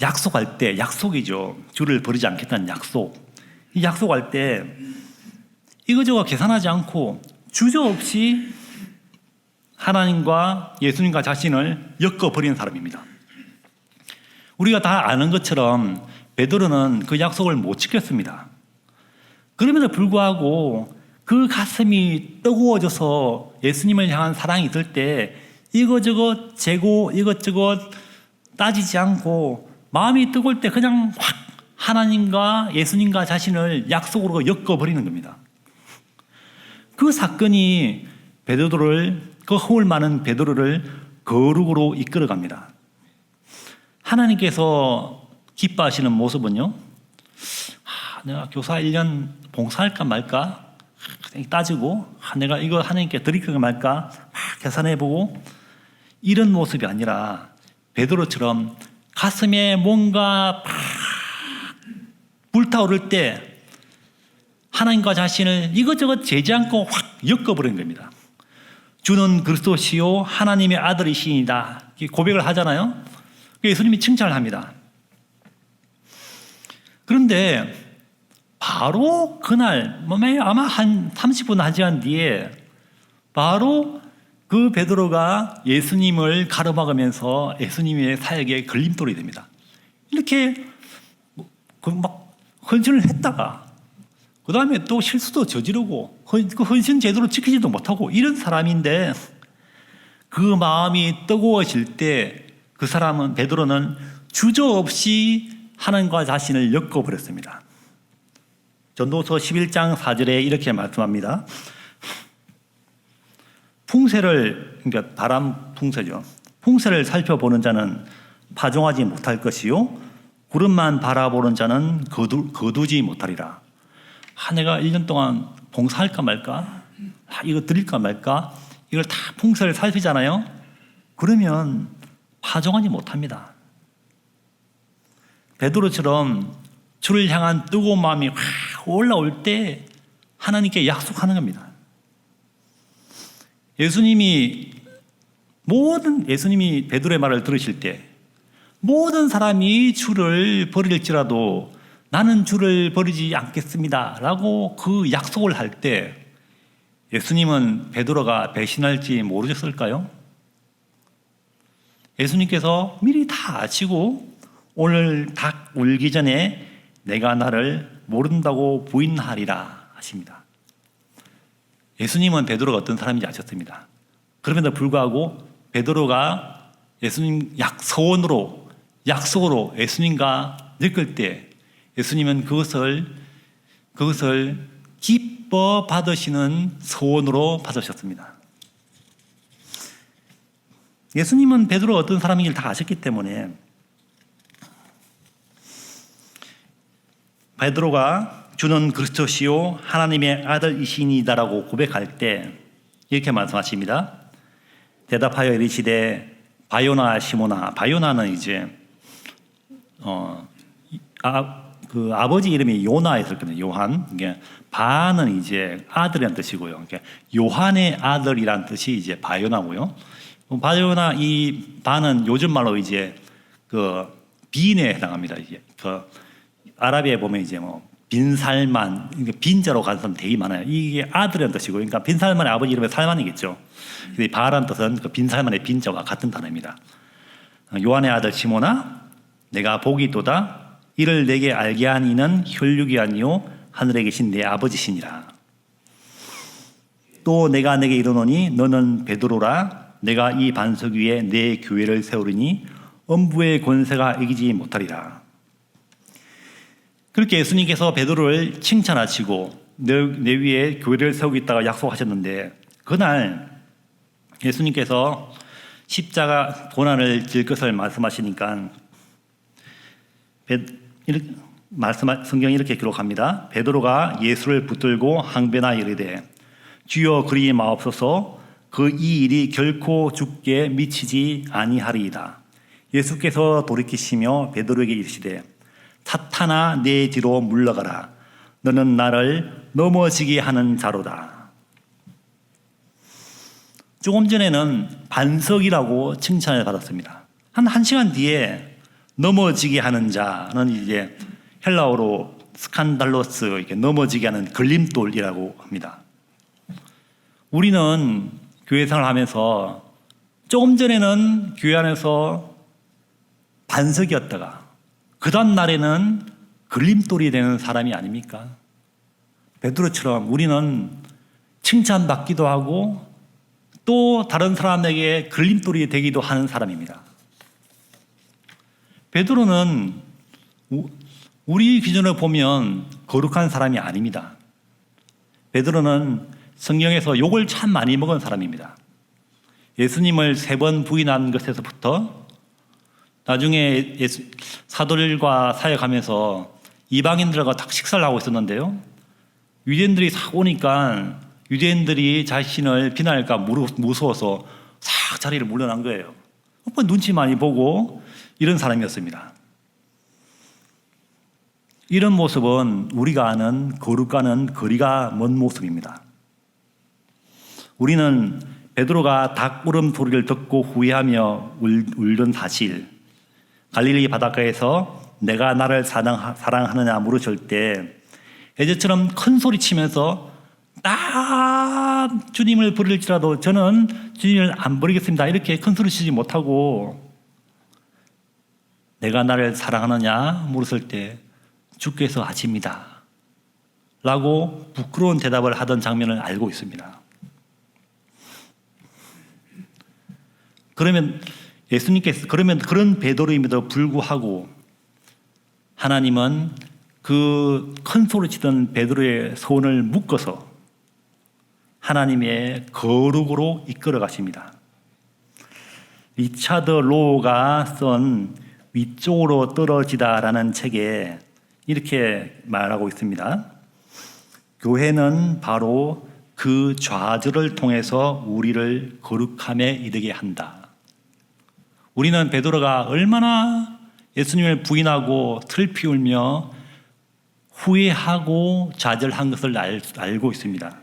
약속할 때, 약속이죠. 주를 버리지 않겠다는 약속. 이 약속할 때 이거저거 계산하지 않고 주저없이 하나님과 예수님과 자신을 엮어버리는 사람입니다. 우리가 다 아는 것처럼 베드로는 그 약속을 못 지켰습니다. 그럼에도 불구하고 그 가슴이 뜨거워져서 예수님을 향한 사랑이 있을 때 이것저것 재고 이것저것 따지지 않고 마음이 뜨거울 때 그냥 확 하나님과 예수님과 자신을 약속으로 엮어버리는 겁니다. 그 사건이 그 허울 많은 베드로를 거룩으로 이끌어갑니다. 하나님께서 기뻐하시는 모습은요, 내가 교사 1년 봉사할까 말까 따지고, 내가 이거 하나님께 드릴까 말까 막 계산해보고, 이런 모습이 아니라 베드로처럼 가슴에 뭔가 막 불타오를 때 하나님과 자신을 이것저것 재지 않고 확 엮어버린 겁니다. 주는 그리스도시요 하나님의 아들이시니다 고백을 하잖아요. 예수님이 칭찬을 합니다. 그런데 바로 그날 아마 한 30분 1시간 뒤에 바로 그 베드로가 예수님을 가로막으면서 예수님의 사역에 걸림돌이 됩니다. 이렇게 막 헌신을 했다가 그 다음에 또 실수도 저지르고 그 헌신 제대로 지키지도 못하고 이런 사람인데, 그 마음이 뜨거워질 때 그 사람은, 베드로는 주저없이 하나님과 자신을 엮어버렸습니다. 전도서 11장 4절에 이렇게 말씀합니다. 그러니까 바람 풍세죠. 풍세를 살펴보는 자는 파종하지 못할 것이요 구름만 바라보는 자는 거두지 못하리라. 내가 1년 동안 봉사할까 말까, 이거 드릴까 말까, 이걸 다 풍세를 살피잖아요. 그러면 파종하지 못합니다. 베드로처럼 주를 향한 뜨거운 마음이 확 올라올 때 하나님께 약속하는 겁니다. 예수님이 베드로의 말을 들으실 때 모든 사람이 주를 버릴지라도 나는 주를 버리지 않겠습니다 라고 그 약속을 할 때 예수님은 베드로가 배신할지 모르셨을까요? 예수님께서 미리 다 아시고 오늘 닭 울기 전에 내가 나를 모른다고 부인하리라 하십니다. 예수님은 베드로가 어떤 사람인지 아셨습니다. 그럼에도 불구하고 베드로가 예수님 약속으로 예수님과 엮을 때 예수님은 그것을 기뻐 받으시는 소원으로 받으셨습니다. 예수님은 베드로가 어떤 사람인지를 다 아셨기 때문에 베드로가 주는 그리스도시요 하나님의 아들이시니다라고 고백할 때 이렇게 말씀하십니다. 대답하여 이르시되 바요나 시모나, 바요나는 이제 아버지 이름이 요나였을 거예요. 요한. 이게 바는 이제 아들이라는 뜻이고요. 그러니까 요한의 아들이라는 뜻이 이제 바요나고요. 바요나 이 바는 요즘 말로 이제 그 빈에 해당합니다. 이제 그 아랍에 보면 이제 빈살만, 빈자로 가는 사람 되게 많아요. 이게 아들이라는 뜻이고, 그러니까 빈살만의 아버지 이름이 살만이겠죠. 바라는 뜻은 그 빈살만의 빈자와 같은 단어입니다. 요한의 아들 시모나, 내가 복이 있도다. 이를 내게 알게 한 이는 혈육이 아니요 하늘에 계신 내 아버지시니라. 또 내가 내게 이르노니 너는 베드로라. 내가 이 반석 위에 내 교회를 세우리니 엄부의 권세가 이기지 못하리라. 그렇게 예수님께서 베드로를 칭찬하시고 내 위에 교회를 세우겠다고 약속하셨는데, 그날 예수님께서 십자가 고난을 질 것을 말씀하시니까 성경이 이렇게 기록합니다. 베드로가 예수를 붙들고 항변하여 이르되 주여 그리 마옵소서. 이 일이 결코 죽게 미치지 아니하리이다. 예수께서 돌이키시며 베드로에게 이르시되 사탄아 내 뒤로 물러가라. 너는 나를 넘어지게 하는 자로다. 조금 전에는 반석이라고 칭찬을 받았습니다. 한 시간 뒤에 넘어지게 하는 자는 이제 헬라어로 스칸달로스, 이렇게 넘어지게 하는 걸림돌이라고 합니다. 우리는 교회 생활을 하면서 조금 전에는 교회 안에서 반석이었다가 그 다음 날에는 걸림돌이 되는 사람이 아닙니까? 베드로처럼 우리는 칭찬받기도 하고 또 다른 사람에게 걸림돌이 되기도 하는 사람입니다. 베드로는 우리 기준으로 보면 거룩한 사람이 아닙니다. 베드로는 성경에서 욕을 참 많이 먹은 사람입니다. 예수님을 3번 부인한 것에서부터 나중에 사도들과 사역하면서 이방인들과 딱 식사를 하고 있었는데요. 유대인들이 오니까 유대인들이 자신을 비난할까 무서워서 싹 자리를 물러난 거예요. 눈치 많이 보고 이런 사람이었습니다. 이런 모습은 우리가 아는 거룩과는 거리가 먼 모습입니다. 우리는 베드로가 닭울음 소리를 듣고 후회하며 울던 사실, 갈릴리 바닷가에서 내가 나를 사랑하느냐 물으실 때 애제처럼 큰 소리 치면서 딱 주님을 부를지라도 저는 주님을 안 부르겠습니다 이렇게 큰 소리 치지 못하고 내가 나를 사랑하느냐 물었을 때 주께서 아십니다 라고 부끄러운 대답을 하던 장면을 알고 있습니다. 그러면 예수님께서 그런 베드로임에도 불구하고 하나님은 그 큰 소리 치던 베드로의 손을 묶어서 하나님의 거룩으로 이끌어 가십니다. 리차드 로우가 쓴 위쪽으로 떨어지다라는 책에 이렇게 말하고 있습니다. 교회는 바로 그 좌절을 통해서 우리를 거룩함에 이르게 한다. 우리는 베드로가 얼마나 예수님을 부인하고 슬피 울며 후회하고 좌절한 것을 알고 있습니다.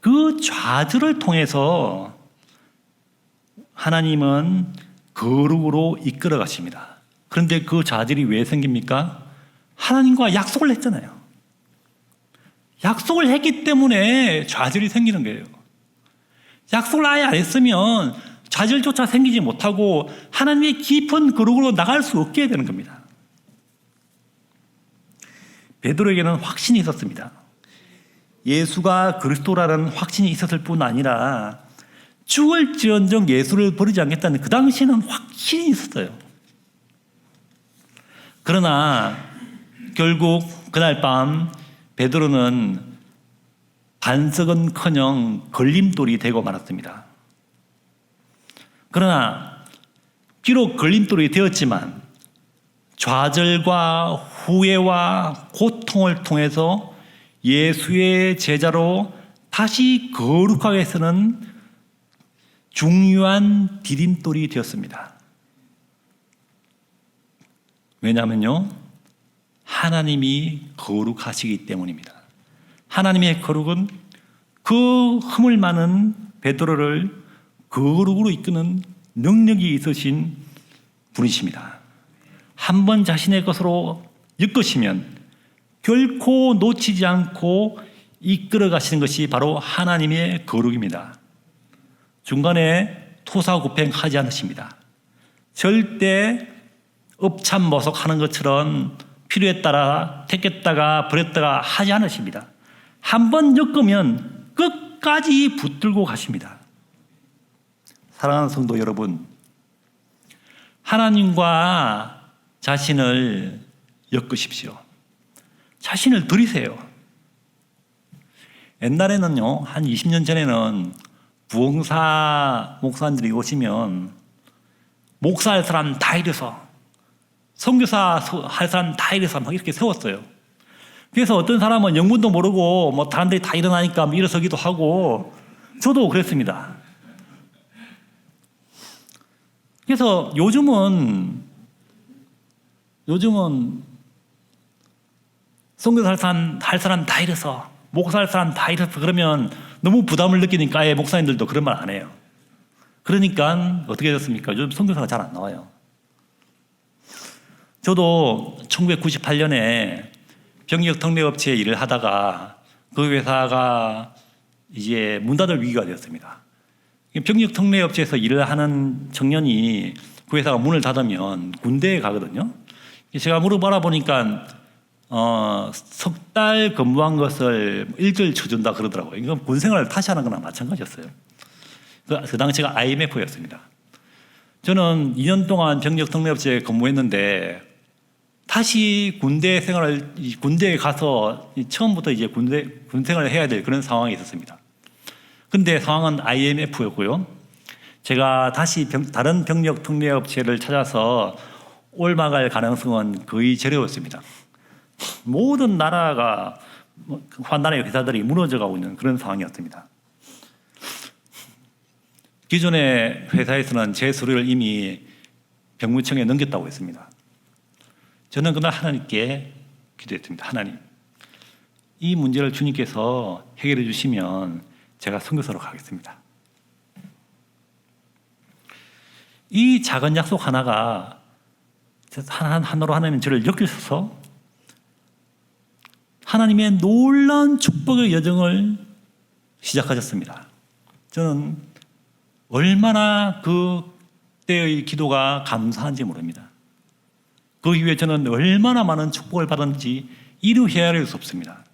그 좌절을 통해서 하나님은 거룩으로 이끌어 가십니다. 그런데 그 좌절이 왜 생깁니까? 하나님과 약속을 했잖아요. 약속을 했기 때문에 좌절이 생기는 거예요. 약속을 아예 안 했으면 좌절조차 생기지 못하고 하나님의 깊은 거룩으로 나갈 수 없게 되는 겁니다. 베드로에게는 확신이 있었습니다. 예수가 그리스도라는 확신이 있었을 뿐 아니라 죽을지언정 예수를 버리지 않겠다는 그 당시에는 확신이 있었어요. 그러나 결국 그날 밤 베드로는 반석은커녕 걸림돌이 되고 말았습니다. 그러나 비록 걸림돌이 되었지만 좌절과 후회와 고통을 통해서 예수의 제자로 다시 거룩하게 서는 중요한 디딤돌이 되었습니다. 왜냐하면요, 하나님이 거룩하시기 때문입니다. 하나님의 거룩은 그 허물 많은 베드로를 거룩으로 이끄는 능력이 있으신 분이십니다. 한번 자신의 것으로 이끄시면 결코 놓치지 않고 이끌어 가시는 것이 바로 하나님의 거룩입니다. 중간에 토사구팽하지 않으십니다. 절대 업참머석하는 것처럼 필요에 따라 택했다가 버렸다가 하지 않으십니다. 한번 엮으면 끝까지 붙들고 가십니다. 사랑하는 성도 여러분, 하나님과 자신을 엮으십시오. 자신을 들이세요. 옛날에는요, 한 20년 전에는 부흥사 목사님들이 오시면 목사할 사람 다 이래서, 선교사 할 사람 다 이래서 막 이렇게 세웠어요. 그래서 어떤 사람은 영문도 모르고 뭐 다른 데 다 일어나니까 일어서기도 하고, 저도 그랬습니다. 그래서 요즘은 선교사 할 사람 다 이래서, 목사 할 사람 다 이래서 그러면 너무 부담을 느끼니까 아예 목사님들도 그런 말 안 해요. 그러니까 어떻게 됐습니까? 요즘 선교사가 잘 안 나와요. 저도 1998년에 병역 특례업체에 일을 하다가 그 회사가 이제 문 닫을 위기가 되었습니다. 병역 특례업체에서 일을 하는 청년이 그 회사가 문을 닫으면 군대에 가거든요. 제가 물어봐 보니까 3달 근무한 것을 일주일 쳐준다 그러더라고요. 이건 군 생활을 다시 하는 거나 마찬가지였어요. 그 당시가 IMF였습니다. 저는 2년 동안 병력 특례업체에 근무했는데 다시 군대에 가서 처음부터 이제 군 생활을 해야 될 그런 상황이 있었습니다. 근데 상황은 IMF였고요. 제가 다시 다른 병력 특례업체를 찾아서 올라갈 가능성은 거의 제로였습니다. 모든 나라가 나라의 회사들이 무너져가고 있는 그런 상황이었습니다. 기존의 회사에서는 제 서류를 이미 병무청에 넘겼다고 했습니다. 저는 그날 하나님께 기도했습니다. 하나님, 이 문제를 주님께서 해결해 주시면 제가 선교사로 가겠습니다. 이 작은 약속 하나가 하나로 하나님 저를 엮으셔서 하나님의 놀라운 축복의 여정을 시작하셨습니다. 저는 얼마나 그때의 기도가 감사한지 모릅니다. 그 이후에 저는 얼마나 많은 축복을 받았는지 이루 헤아릴 수 없습니다.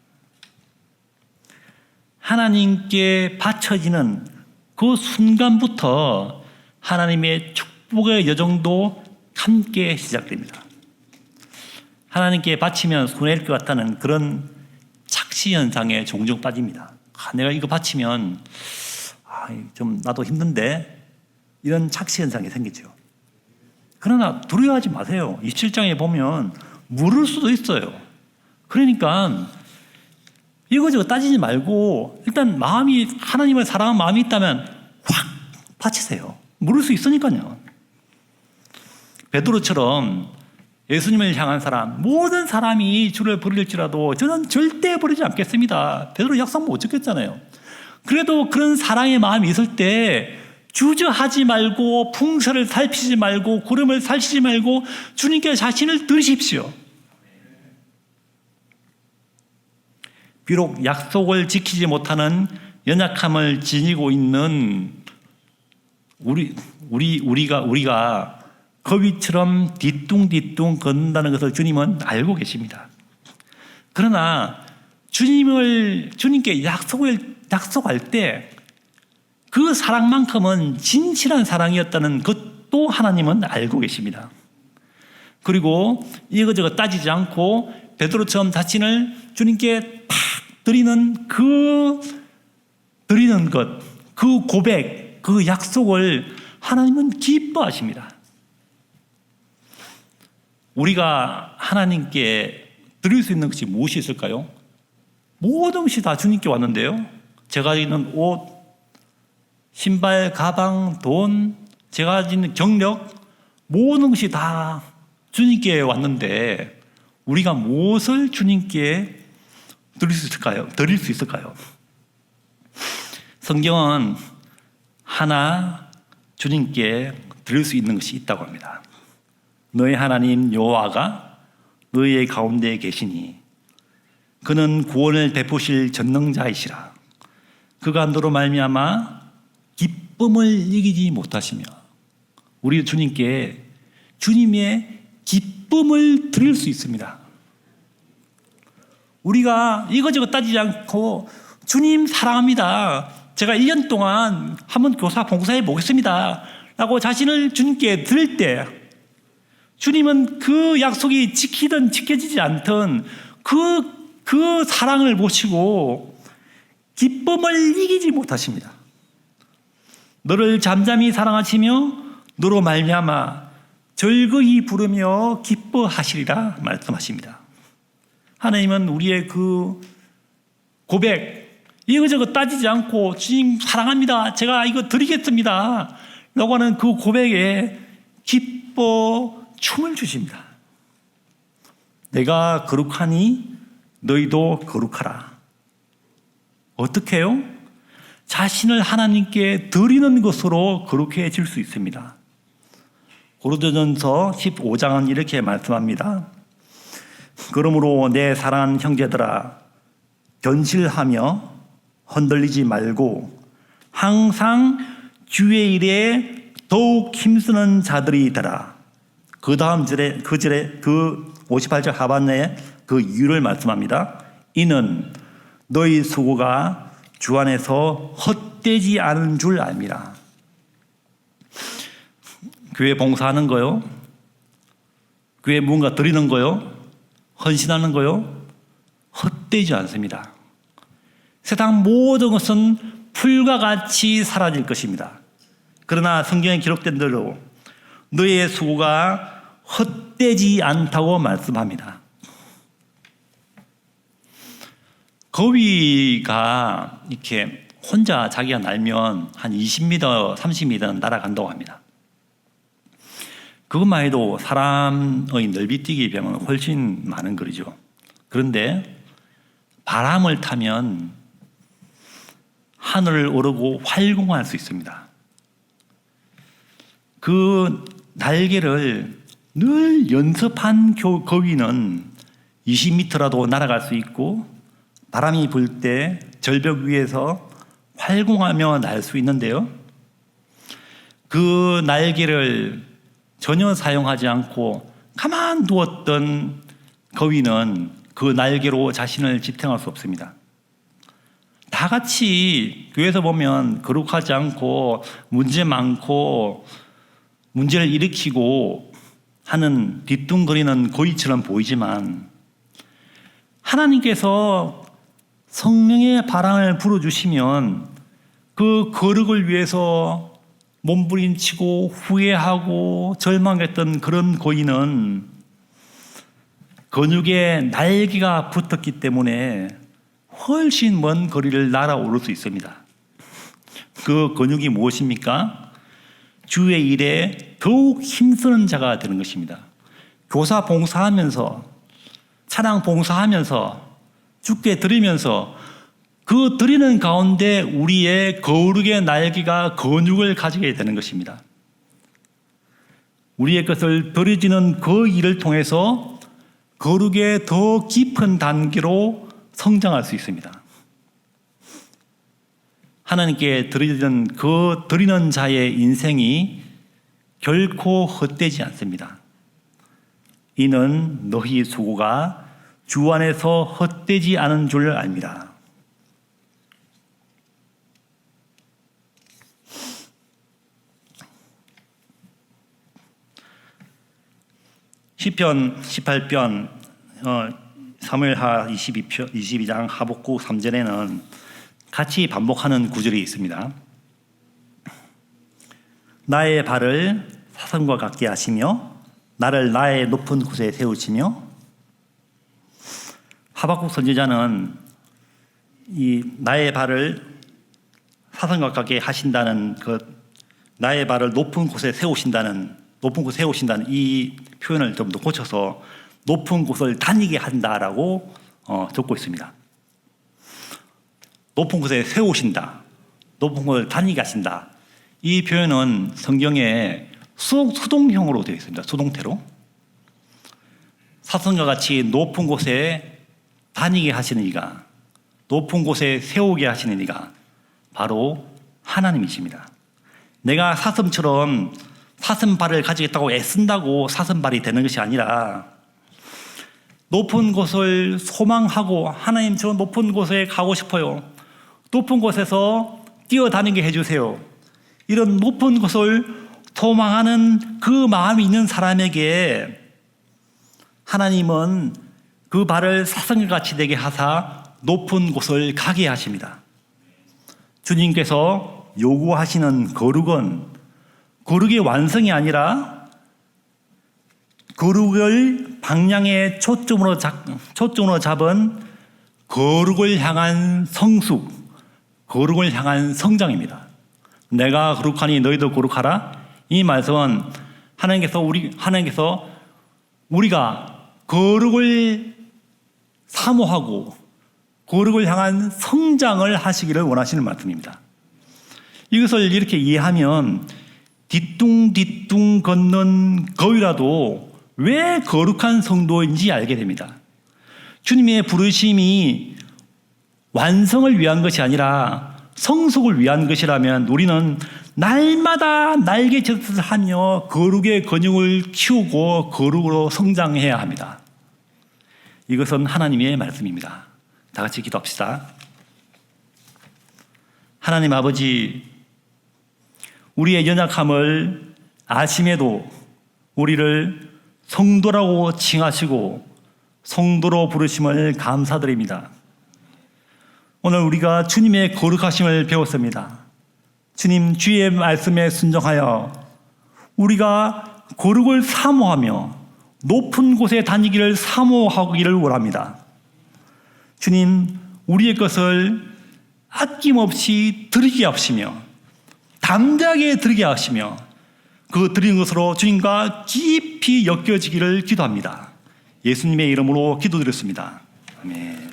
하나님께 바쳐지는 그 순간부터 하나님의 축복의 여정도 함께 시작됩니다. 하나님께 바치면 손해일 것 같다는 그런 착시 현상에 종종 빠집니다. 내가 이거 바치면 좀 나도 힘든데, 이런 착시 현상이 생기죠. 그러나 두려워하지 마세요. 27장에 보면 물을 수도 있어요. 그러니까 이거저거 따지지 말고 일단 하나님을 사랑하는 마음이 있다면 확 바치세요. 물을 수 있으니까요. 베드로처럼 예수님을 향한 사람, 모든 사람이 주를 버릴지라도 저는 절대 버리지 않겠습니다. 베드로 약속 못 지켰잖아요. 그래도 그런 사랑의 마음이 있을 때 주저하지 말고, 풍설을 살피지 말고, 구름을 살피지 말고 주님께 자신을 드리십시오. 비록 약속을 지키지 못하는 연약함을 지니고 있는 우리가 거위처럼 뒤뚱뒤뚱 걷는다는 것을 주님은 알고 계십니다. 그러나 주님께 약속할 때 그 사랑만큼은 진실한 사랑이었다는 것도 하나님은 알고 계십니다. 그리고 이거저거 따지지 않고 베드로처럼 자신을 주님께 팍 드리는 것, 그 고백, 그 약속을 하나님은 기뻐하십니다. 우리가 하나님께 드릴 수 있는 것이 무엇이 있을까요? 모든 것이 다 주님께 왔는데요. 제가 있는 옷, 신발, 가방, 돈, 제가 가진 경력, 모든 것이 다 주님께 왔는데 우리가 무엇을 주님께 드릴 수 있을까요? 성경은 하나 주님께 드릴 수 있는 것이 있다고 합니다. 너희 하나님 여호와가 너희의 가운데 계시니 그는 구원을 베푸실 전능자이시라. 그가 너로 말미암아 기쁨을 이기지 못하시며, 우리 주님께 주님의 기쁨을 드릴 수 있습니다. 우리가 이거저거 따지지 않고 주님 사랑합니다, 제가 1년 동안 한번 교사 봉사해 보겠습니다 라고 자신을 주님께 드릴 때 주님은 그 약속이 지키든 지켜지지 않든 그 사랑을 보시고 기쁨을 이기지 못하십니다. 너를 잠잠히 사랑하시며 너로 말미암아 즐거이 부르며 기뻐하시리라 말씀하십니다. 하나님은 우리의 그 고백, 이거저거 따지지 않고 주님 사랑합니다, 제가 이거 드리겠습니다 라고 하는 그 고백에 기뻐 춤을 주십니다. 내가 거룩하니 너희도 거룩하라. 어떻게 해요? 자신을 하나님께 드리는 것으로 거룩해질 수 있습니다. 고린도전서 15장은 이렇게 말씀합니다. 그러므로 내 사랑하는 형제들아, 견실하며 흔들리지 말고 항상 주의 일에 더욱 힘쓰는 자들이더라. 그 다음 절에 그 58절 하반내에 그 이유를 말씀합니다. 이는 너희 수고가 주 안에서 헛되지 않은 줄 압니다. 교회 봉사하는 거요, 교회 무언가 드리는 거요, 헌신하는 거요, 헛되지 않습니다. 세상 모든 것은 풀과 같이 사라질 것입니다. 그러나 성경에 기록된 대로 너의 수고가 헛되지 않다고 말씀합니다. 거위가 이렇게 혼자 자기가 날면 한 20m, 30m 날아간다고 합니다. 그것만 해도 사람의 넓이뛰기에 비하면 훨씬 많은 거리죠. 그런데 바람을 타면 하늘을 오르고 활공할 수 있습니다. 그 날개를 늘 연습한 거위는 20m라도 날아갈 수 있고 바람이 불 때 절벽 위에서 활공하며 날 수 있는데요. 그 날개를 전혀 사용하지 않고 가만두었던 거위는 그 날개로 자신을 지탱할 수 없습니다. 다 같이 교회에서 보면 거룩하지 않고 문제 많고 문제를 일으키고 하는 뒤뚱거리는 거위처럼 보이지만 하나님께서 성령의 바람을 불어주시면 그 거룩을 위해서 몸부림치고 후회하고 절망했던 그런 거위는 근육에 날개가 붙었기 때문에 훨씬 먼 거리를 날아오를 수 있습니다. 그 근육이 무엇입니까? 주의 일에 더욱 힘쓰는 자가 되는 것입니다. 교사 봉사하면서, 찬양 봉사하면서, 주께 드리면서 그 드리는 가운데 우리의 거룩의 날개가 근육을 가지게 되는 것입니다. 우리의 것을 드려지는 그 일을 통해서 거룩의 더 깊은 단계로 성장할 수 있습니다. 하나님께 드리는 그 드리는 자의 인생이 결코 헛되지 않습니다. 이는 너희 수고가 주 안에서 헛되지 않은 줄 압니다. 시편 18편 사무엘하 22장 하박국 3절에는 같이 반복하는 구절이 있습니다. 나의 발을 사슴과 같게 하시며 나를 나의 높은 곳에 세우시며, 하박국 선지자는 이 나의 발을 사슴과 같게 하신다는 그 나의 발을 높은 곳에 세우신다는 이 표현을 좀 더 고쳐서 높은 곳을 다니게 한다라고 적고 있습니다. 높은 곳에 세우신다, 높은 곳을 다니게 하신다. 이 표현은 성경에 수동형으로 되어 있습니다. 수동태로. 사슴과 같이 높은 곳에 다니게 하시는 이가, 높은 곳에 세우게 하시는 이가 바로 하나님이십니다. 내가 사슴처럼 사슴발을 가지겠다고 애쓴다고 사슴발이 되는 것이 아니라 높은 곳을 소망하고, 하나님 저 높은 곳에 가고 싶어요, 높은 곳에서 뛰어다니게 해주세요, 이런 높은 곳을 소망하는 그 마음이 있는 사람에게 하나님은 그 발을 사슴같이 되게 하사 높은 곳을 가게 하십니다. 주님께서 요구하시는 거룩은 거룩의 완성이 아니라 거룩을 방향의 초점으로 잡은 거룩을 향한 성숙, 거룩을 향한 성장입니다. 내가 거룩하니 너희도 거룩하라. 이 말씀은 하나님께서 우리가 거룩을 사모하고 거룩을 향한 성장을 하시기를 원하시는 말씀입니다. 이것을 이렇게 이해하면 뒤뚱뒤뚱 걷는 거위라도 왜 거룩한 성도인지 알게 됩니다. 주님의 부르심이 완성을 위한 것이 아니라 성숙을 위한 것이라면 우리는 날마다 날개 젖을 하며 거룩의 근육을 키우고 거룩으로 성장해야 합니다. 이것은 하나님의 말씀입니다. 다 같이 기도합시다. 하나님 아버지, 우리의 연약함을 아심에도 우리를 성도라고 칭하시고 성도로 부르심을 감사드립니다. 오늘 우리가 주님의 거룩하심을 배웠습니다. 주님, 주의 말씀에 순종하여 우리가 거룩을 사모하며 높은 곳에 다니기를 사모하기를 원합니다. 주님, 우리의 것을 아낌없이 드리게 하시며 담대하게 드리게 하시며 그 드리는 것으로 주님과 깊이 엮여지기를 기도합니다. 예수님의 이름으로 기도드렸습니다. 아멘.